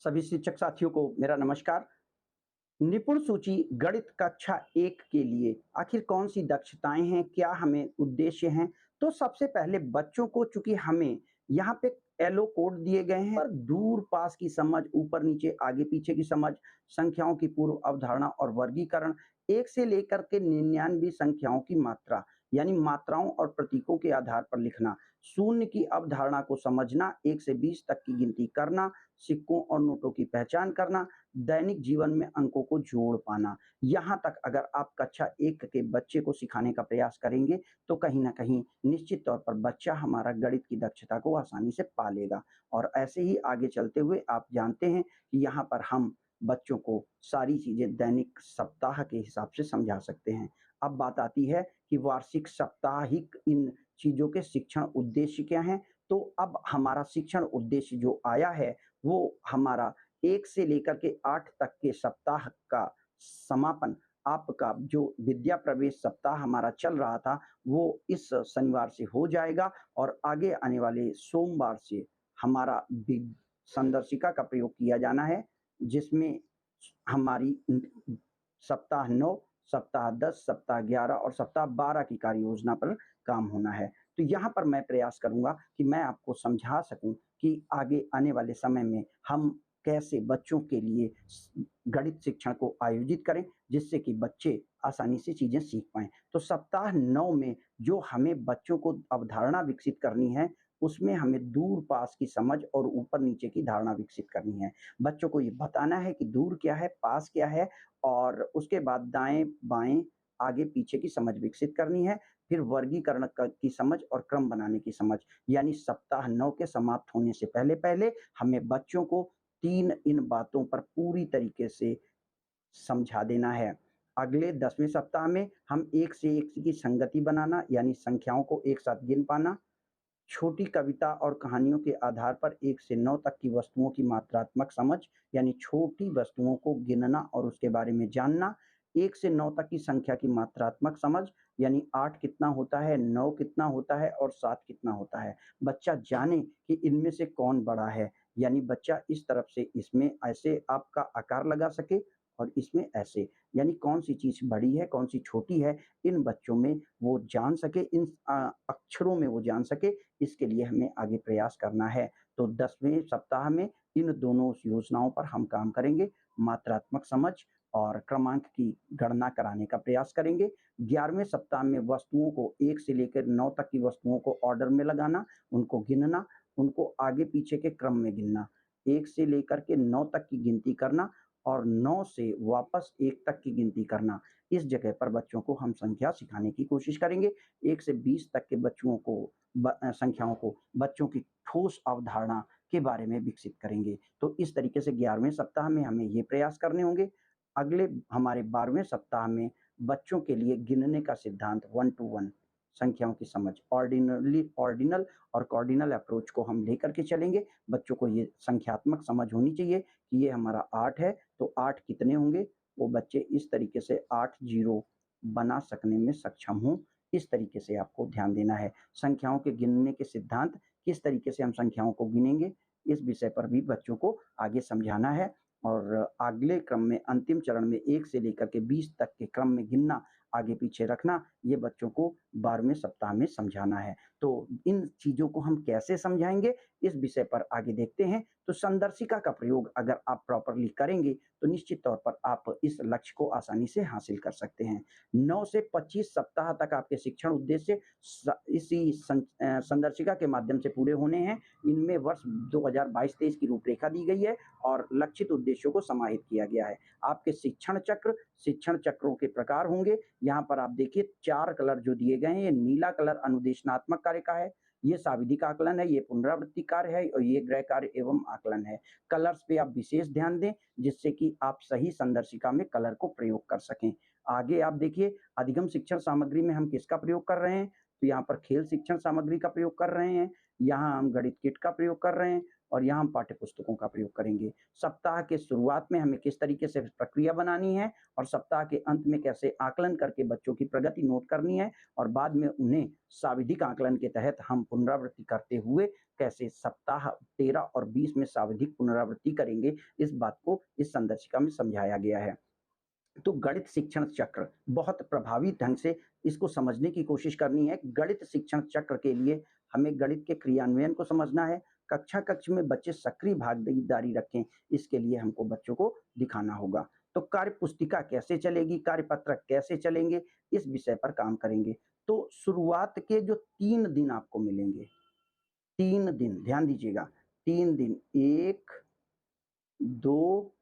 सभी शिक्षक साथियों को मेरा नमस्कार। निपुण सूची गणित कक्षा 1 के लिए आखिर कौन-सी दक्षताएँ हैं, क्या हमें उद्देश्य हैं? तो सबसे पहले बच्चों को चूँकि हमें यहाँ पे एलो कोड दिए गए हैं, पर दूर-पास की समझ, ऊपर-नीचे, आगे-पीछे की समझ, संख्याओं की पूर्व अवधारणा और वर्गीकरण, 1 से लेकर के 99 संख्याओं की मात्रा, यानी मात्राओं और प्रतीकों के आधार पर लिखना, शून्य की अवधारणा को समझना, 1 से 20 तक की गिनती करना, सिक्कों और नोटों की पहचान करना, दैनिक जीवन में अंकों को जोड़ पाना। यहाँ तक अगर आप कक्षा 1 के बच्चे को सिखाने का प्रयास करेंगे, तो कहीं न कहीं निश्चित तौर पर बच्चा हमारा गणित की दक्षता को आसानी से पा लेगा। और ऐसे ही आगे चलते हुए आप जानते हैं कि यहाँ पर हम बच्चों को सारी चीज़ें दैनिक सप्ताह के हिसाब से समझा सकते हैं। अब बात आती है कि वार्षिक, साप्ताहिक इन चीज़ों के शिक्षण उद्देश्य क्या हैं? तो अब हमारा शिक्षण उद्देश्य जो आया है, वो हमारा 1 से लेकर के 8 तक के सप्ताह का समापन, आपका जो विद्या प्रवेश सप्ताह हमारा चल रहा था, वो इस शनिवार से हो जाएगा और आगे आने वाले सोमवार से हमारा संदर्शिका का प्रयोग किया जाना है, जिसमें हमारी सप्ताह 9, सप्ताह 10, सप्ताह 11 और सप्ताह 12 की कार्य योजना पर काम होना है। तो यहाँ पर मैं प्रयास करूँगा कि मैं आपको समझा सकूँ कि आगे आने वाले समय में हम कैसे बच्चों के लिए गणित शिक्षण को आयोजित करें, जिससे कि बच्चे आसानी से चीज़ें सीख पाएँ। तो सप्ताह 9 में जो हमें बच्चों को अवधारणा विकसित करनी है, उसमें हमें दूर-पास की समझ और ऊपर-नीचे की धारणा विकसित करनी है। बच्चों को ये बताना है कि दूर क्या है, पास क्या है और उसके बाद दाएँ-बाएँ, आगे-पीछे की समझ विकसित करनी है। फिर वर्गीकरण की समझ और क्रम बनाने की समझ, यानी सप्ताह 9 के समाप्त होने से पहले-पहले हमें बच्चों को 3 इन बातों पर पूरी तरीके से समझा देना है। अगले 10वें सप्ताह में हम 1 से 1 की संगति बनाना, यानी संख्याओं को एक साथ गिन पाना, छोटी कविता और कहानियों के आधार पर 1 से 9 तक की वस्तुओं की मात्रात्मक समझ, यानी छोटी वस्तुओं को गिनना और उसके बारे में जानना। 1 से 9 तक की संख्या की मात्रात्मक समझ, यानी 8 कितना होता है, 9 कितना होता है और 7 कितना होता है। बच्चा जाने कि इनमें से कौन बड़ा है, यानी बच्चा इस तरफ से इसमें ऐसे आपका आकार लगा सके और इसमें ऐसे, यानी कौन-सी चीज़ बड़ी है, कौन-सी छोटी है, इन बच्चों में वो जान सके, इन अक्षरों में वो जान सके, इसके लिए हमें आगे प्रयास करना है। तो 10वें सप्ताह में इन दोनों योजनाओं पर हम काम करेंगे। मात्रात्मक समझ और क्रमांक की गणना कराने का प्रयास करेंगे। 11वें सप्ताह में वस्तुओं को 1 से लेकर 9 तक की वस्तुओं को ऑर्डर में लगाना, उनको गिनना, उनको आगे-पीछे के क्रम में गिनना। 1 से लेकर के 9 तक की गिनती करना और 9 से वापस 1 तक की गिनती करना। इस जगह पर बच्चों को हम संख्या सिखाने की कोशिश करेंगे। 1 से 20 तक के बच्चों को संख्याओं को बच्चों की ठोस अवधारणा के बारे में विकसित करेंगे। तो इस तरीके से 11वें सप्ताह में हमें ये प्रयास करने होंगे। अगले हमारे 12वें सप्ताह में बच्चों के लिए गिनने का सिद्धांत 1 टू 1, संख्याओं की समझ, ऑर्डिनल और कॉर्डिनल अप्रोच को हम लेकर के चलेंगे। बच्चों को ये संख्यात्मक समझ होनी चाहिए कि ये हमारा 8 है, तो 8 कितने होंगे? वो बच्चे इस तरीके से 8 ज़ीरो बना सकने में सक्षम हों, इस तरीके से आपको ध्यान देना है। संख्याओं के गिनने के सिद्धांत, किस तरीके से हम संख्याओं को गिनेंगे, इस विषय पर भी बच्चों को आगे समझाना है और अगले क्रम में अंतिम चरण में 1 से लेकर के 20 तक के क्रम में गिनना, आगे-पीछे रखना, ये बच्चों को 12वें सप्ताह में समझाना है। तो इन चीज़ों को हम कैसे समझाएँगे, इस विषय पर आगे देखते हैं। तो संदर्शिका का प्रयोग अगर आप प्रॉपरली करेंगे, तो निश्चित तौर पर आप इस लक्ष्य को आसानी से हासिल कर सकते हैं। 9 से 25 सप्ताह तक आपके शिक्षण उद्देश्य इसी संदर्शिका के माध्यम से पूरे होने हैं। इनमें वर्ष 2022-23 की रूपरेखा दी गई है और लक्षित उद्देश्यों को समाहित किया गया है। आपके शिक्षण चक्रों के प्रकार होंगे। यहाँ पर आप देखिए 4 कलर जो दिए गए हैं, ये नीला कलर अनुदेशनात्मक कार्य का है, ये साविधिक आकलन है, ये पुनरावृत्ति कार्य है और ये गृह कार्य एवं आकलन है। कलर्स पे आप विशेष ध्यान दें, जिससे कि आप सही संदर्शिका में कलर को प्रयोग कर सकें। आगे आप देखिए अधिगम शिक्षण सामग्री में हम किसका प्रयोग कर रहे हैं, तो यहाँ पर खेल शिक्षण सामग्री का प्रयोग कर रहे हैं, यहाँ हम गणित किट का प्रयोग कर रहे हैं और यहाँ हम पाठ्य पुस्तकों का प्रयोग करेंगे। सप्ताह के शुरुआत में हमें किस तरीके से प्रक्रिया बनानी है और सप्ताह के अंत में कैसे आकलन करके बच्चों की प्रगति नोट करनी है और बाद में उन्हें साविधिक आकलन के तहत हम पुनरावृत्ति करते हुए कैसे सप्ताह 13 और 20 में साविधिक पुनरावृत्ति करेंगे, इस बात को इस संदर्शिका में समझाया गया है। तो गणित शिक्षण चक्र बहुत प्रभावी ढंग से इसको समझने की कोशिश करनी है। गणित शिक्षण चक्र के लिए हमें गणित के क्रियान्वयन को समझना है। कक्षा कक्ष में बच्चे सक्रिय भागीदारी रखें, इसके लिए हमको बच्चों को दिखाना होगा। तो कार्य पुस्तिका कैसे चलेगी, कार्यपत्रक कैसे चलेंगे, इस विषय पर काम करेंगे। तो शुरुआत के जो 3 दिन आपको मिलेंगे, 3 दिन ध्यान दीजिएगा, 3 दिन 1, 2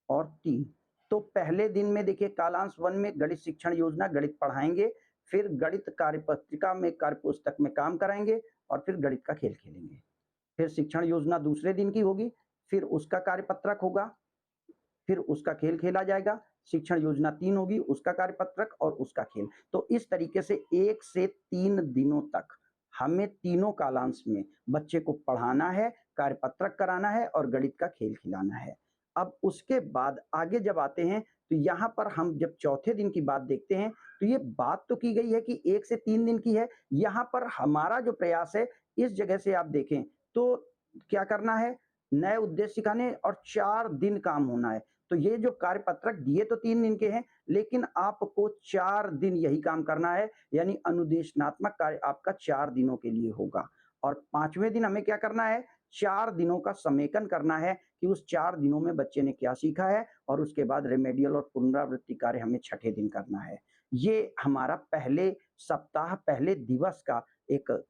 और 3। तो पहले दिन में देखिए कालांश 1 में गणित शिक्षण योजना गणित पढ़ाएँगे, फिर गणित कार्यपत्रिका में कार्यपुस्तक में काम कराएँगे और फिर गणित का खेल खेलेंगे। फिर शिक्षण योजना दूसरे दिन की होगी, फिर उसका कार्यपत्रक होगा, फिर उसका खेल खेला जाएगा। शिक्षण योजना 3 होगी, उसका कार्यपत्रक और उसका खेल। तो इस तरीके से 1 से 3 दिनों तक हमें तीनों कालांश में बच्चे को पढ़ाना है, कार्यपत्रक कराना है और गणित का खेल खिलाना है। अब उसके बाद आगे जब आते हैं तो यहाँ पर हम जब चौथे दिन की बात देखते हैं तो ये बात तो की गई है कि 1 से 3 दिन की है। यहाँ पर हमारा जो प्रयास है इस जगह से आप देखें तो क्या करना है, नए उद्देश्य सिखाने और 4 दिन काम होना है। तो ये जो कार्यपत्रक दिए तो 3 दिन के हैं, लेकिन आपको 4 दिन यही काम करना है, यानी अनुदेशनात्मक कार्य आपका 4 दिनों के लिए होगा। और 5वें दिन हमें क्या करना है, 4 दिनों का समेकन करना है कि उस 4 दिनों में बच्चे ने क्या सीखा है और उसके बाद रिमेडियल और पुनरावृत्ति कार्य हमें छठे दिन करना है। ये हमारा पहले सप्ताह, पहले दिवस का एक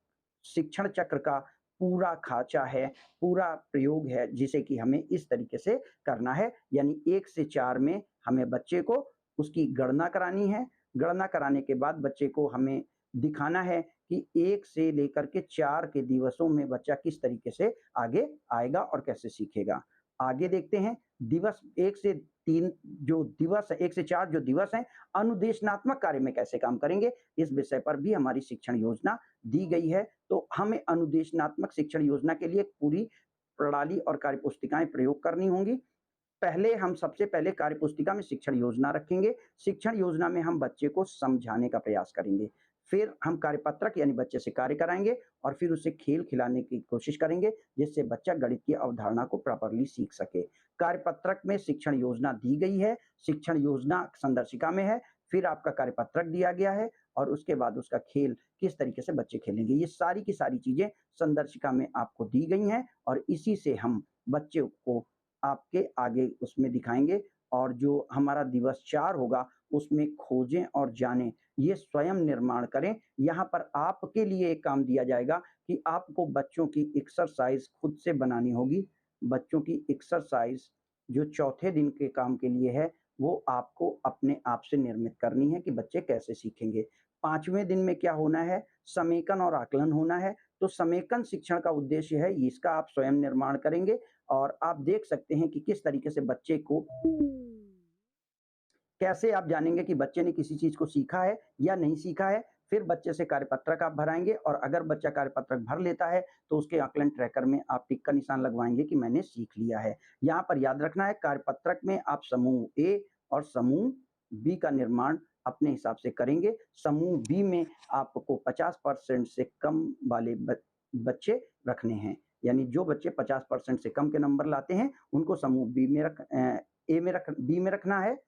शिक्षण चक्र का पूरा खाँचा है, पूरा प्रयोग है, जिसे कि हमें इस तरीके से करना है। यानी 1 से 4 में हमें बच्चे को उसकी गणना करानी है। गणना कराने के बाद बच्चे को हमें दिखाना है कि 1 से लेकर के 4 के दिवसों में बच्चा किस तरीके से आगे आएगा और कैसे सीखेगा। आगे देखते हैं दिवस 1 से 3 जो दिवस है, 1 से 4 जो दिवस हैं, अनुदेशनात्मक कार्य में कैसे काम करेंगे, इस विषय पर भी हमारी शिक्षण योजना दी गई है। तो हमें अनुदेशनात्मक शिक्षण योजना के लिए पूरी प्रणाली और कार्यपुस्तिकाएँ प्रयोग करनी होंगी। पहले हम सबसे पहले कार्यपुस्तिका में शिक्षण योजना रखेंगे। शिक्षण योजना में हम बच्चे को समझाने का प्रयास करेंगे। फिर हम कार्यपत्रक यानी बच्चे से कार्य कराएँगे और फिर उसे खेल खिलाने की कोशिश करेंगे, जिससे बच्चा गणित की अवधारणा को प्रॉपरली सीख सके। कार्यपत्रक में शिक्षण योजना दी गई है, शिक्षण योजना संदर्शिका में है, फिर आपका कार्यपत्रक दिया गया है और उसके बाद उसका खेल किस तरीके से बच्चे खेलेंगे। ये सारी की सारी चीज़ें संदर्शिका में आपको दी गई हैं और इसी से हम बच्चे को आपके आगे उसमें दिखाएँगे और जो हमारा दिवस 4 होगा, उसमें खोजें और जानें, ये स्वयं निर्माण करें। यहाँ पर आपके लिए एक काम दिया जाएगा कि आपको बच्चों की एक्सरसाइज़ खुद से बनानी होगी। बच्चों की एक्सरसाइज़ जो चौथे दिन के काम के लिए है, वो आपको अपने आप से निर्मित करनी है कि बच्चे कैसे सीखेंगे। 5वें दिन में क्या होना है, समेकन और आकलन होना है। तो समेकन शिक्षण का उद्देश्य है, इसका आप स्वयं निर्माण करेंगे और आप देख सकते हैं कि किस तरीके से बच्चे को कैसे आप जानेंगे कि बच्चे ने किसी चीज़ को सीखा है या नहीं सीखा है। फिर बच्चे से कार्यपत्रक आप भराएँगे और अगर बच्चा कार्यपत्रक भर लेता है, तो उसके आकलन ट्रैकर में आप टिक का निशान लगवाएँगे कि मैंने सीख लिया है। यहाँ पर याद रखना है कार्यपत्रक में आप समूह ए और समूह बी का निर्माण अपने हिसाब से करेंगे। समूह बी में आपको 50% से कम वाले बच्चे रखने हैं। यानी जो बच्चे 50% से कम के नंबर लाते हैं, उनको समूह बी में ए में रख बी में रखना है।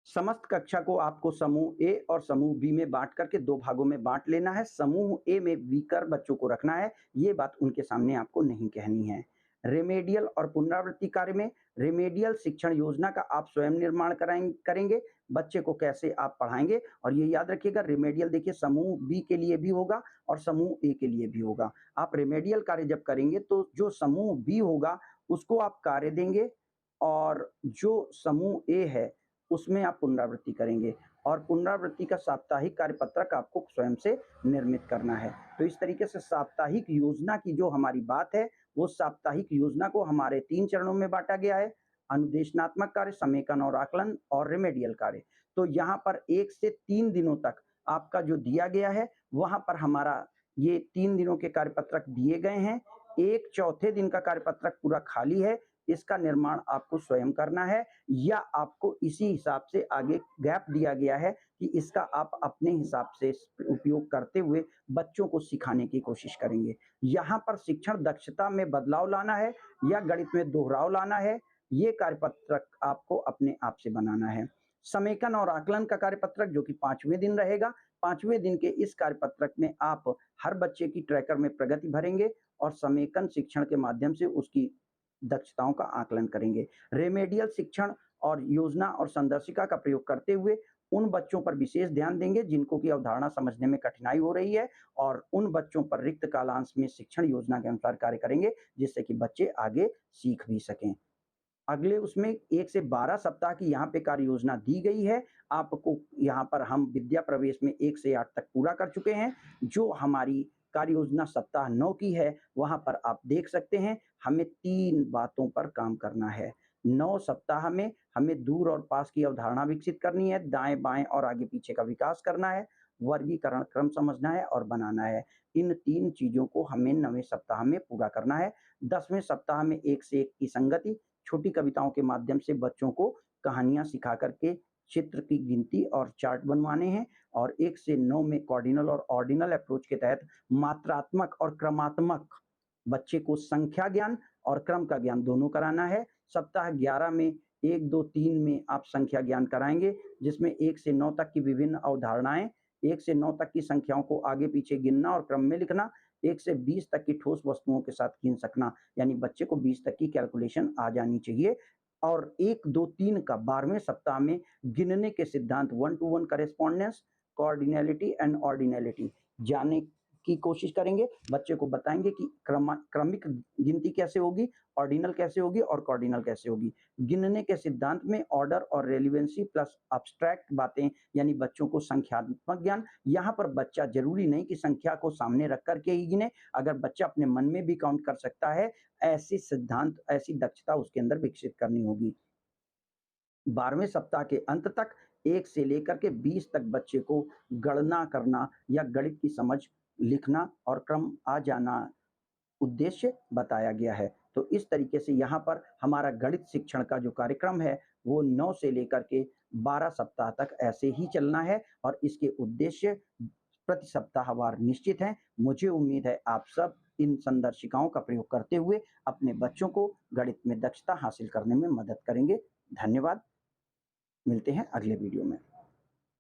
समस्त कक्षा को आपको समूह ए और समूह बी में बाँट करके 2 भागों में बाँट लेना है। समूह ए में वीकर बच्चों को रखना है, ये बात उनके सामने आपको नहीं कहनी है। रिमेडियल और पुनरावृत्ति कार्य में रिमेडियल शिक्षण योजना का आप स्वयं निर्माण करेंगे, बच्चे को कैसे आप पढ़ाएँगे और ये याद रखिएगा रिमेडियल देखिए समूह बी के लिए भी होगा और समूह ए के लिए भी होगा। आप रिमेडियल कार्य जब करेंगे तो जो समूह बी होगा, उसको आप कार्य देंगे और जो समूह ए है, उसमें आप पुनरावृत्ति करेंगे और पुनरावृत्ति का साप्ताहिक कार्यपत्रक आपको स्वयं से निर्मित करना है। तो इस तरीके से साप्ताहिक योजना की जो हमारी बात है, वो साप्ताहिक योजना को हमारे 3 चरणों में बाँटा गया है, अनुदेशनात्मक कार्य, समेकन और आकलन और रिमेडियल कार्य। तो यहाँ पर 1 से 3 दिनों तक आपका जो दिया गया है, वहाँ पर हमारा ये 3 दिनों के कार्यपत्रक दिए गए हैं। एक चौथे दिन का कार्यपत्रक पूरा खाली है, इसका निर्माण आपको स्वयं करना है या आपको इसी हिसाब से आगे गैप दिया गया है कि इसका आप अपने हिसाब से उपयोग करते हुए बच्चों को सिखाने की कोशिश करेंगे। यहाँ पर शिक्षण दक्षता में बदलाव लाना है या गणित में दोहराव लाना है, ये कार्यपत्रक आपको अपने आप से बनाना है। समेकन और आकलन का कार्यपत्रक जो कि 5वें दिन रहेगा, 5वें दिन के इस कार्यपत्रक में आप हर बच्चे की ट्रैकर में प्रगति भरेंगे और समेकन शिक्षण के माध्यम से उसकी दक्षताओं का आकलन करेंगे। रेमेडियल शिक्षण और योजना और संदर्शिका का प्रयोग करते हुए उन बच्चों पर विशेष ध्यान देंगे जिनको की अवधारणा समझने में कठिनाई हो रही है और उन बच्चों पर रिक्त कालांश में शिक्षण योजना के अनुसार कार्य करेंगे, जिससे कि बच्चे आगे सीख भी सकें। अगले उसमें 1 से 12 सप्ताह की यहाँ पे कार्य योजना दी गई है। आपको यहाँ पर हम विद्या प्रवेश में 1 से 8 तक पूरा कर चुके हैं। जो हमारी कार्य योजना सप्ताह 9 की है, वहाँ पर आप देख सकते हैं, हमें 3 बातों पर काम करना है। 9 सप्ताह में हमें दूर और पास की अवधारणा विकसित करनी है, दाएँ-बाएँ और आगे-पीछे का विकास करना है, वर्गीकरण क्रम समझना है और बनाना है। इन 3 चीज़ों को हमें 9वें सप्ताह में पूरा करना है। 10वें सप्ताह में 1 से 1 की संगति, छोटी कविताओं के माध्यम से बच्चों को कहानियाँ सिखा कर के चित्र की गिनती और चार्ट बनवाने हैं और 1 से 9 में कॉर्डिनल और ऑर्डिनल अप्रोच के तहत मात्रात्मक और क्रमात्मक बच्चे को संख्या ज्ञान और क्रम का ज्ञान दोनों कराना है। सप्ताह 11 में 1, 2, 3 में आप संख्या ज्ञान कराएँगे, जिसमें 1 से 9 तक की विभिन्न अवधारणाएँ, 1 से 9 तक की संख्याओं को आगे-पीछे गिनना और क्रम में लिखना, 1 से 20 तक की ठोस वस्तुओं के साथ गिन सकना, यानी बच्चे को 20 तक की कैलकुलेशन आ जानी चाहिए। और 1, 2, 3 का 12वें सप्ताह में गिनने के सिद्धांत 1 टू 1 करेस्पॉन्डेंस, कोऑर्डिनैलिटी एंड ऑर्डिनैलिटी जानने की कोशिश करेंगे। बच्चे को बताएँगे कि क्रमिक गिनती कैसे होगी, ऑर्डिनल कैसे होगी और कॉर्डिनल कैसे होगी। गिनने के सिद्धांत में ऑर्डर और रेलेवेंसी प्लस एब्स्ट्रैक्ट बातें, यानी बच्चों को संख्यात्मक ज्ञान। यहाँ पर बच्चा ज़रूरी नहीं कि संख्या को सामने रख कर के ही गिने, अगर बच्चा अपने मन में भी काउंट कर सकता है, ऐसी सिद्धांत, ऐसी दक्षता उसके अंदर विकसित करनी होगी। 12वें सप्ताह के अंत तक 1 से लेकर के 20 तक बच्चे को गणना करना या गणित की समझ, लिखना और क्रम आ जाना उद्देश्य बताया गया है। तो इस तरीके से यहाँ पर हमारा गणित शिक्षण का जो कार्यक्रम है, वो 9 से लेकर के 12 सप्ताह तक ऐसे ही चलना है और इसके उद्देश्य प्रति सप्ताहवार निश्चित हैं। मुझे उम्मीद है आप सब इन संदर्शिकाओं का प्रयोग करते हुए अपने बच्चों को गणित में दक्षता हासिल करने में मदद करेंगे। धन्यवाद। मिलते हैं अगले वीडियो में।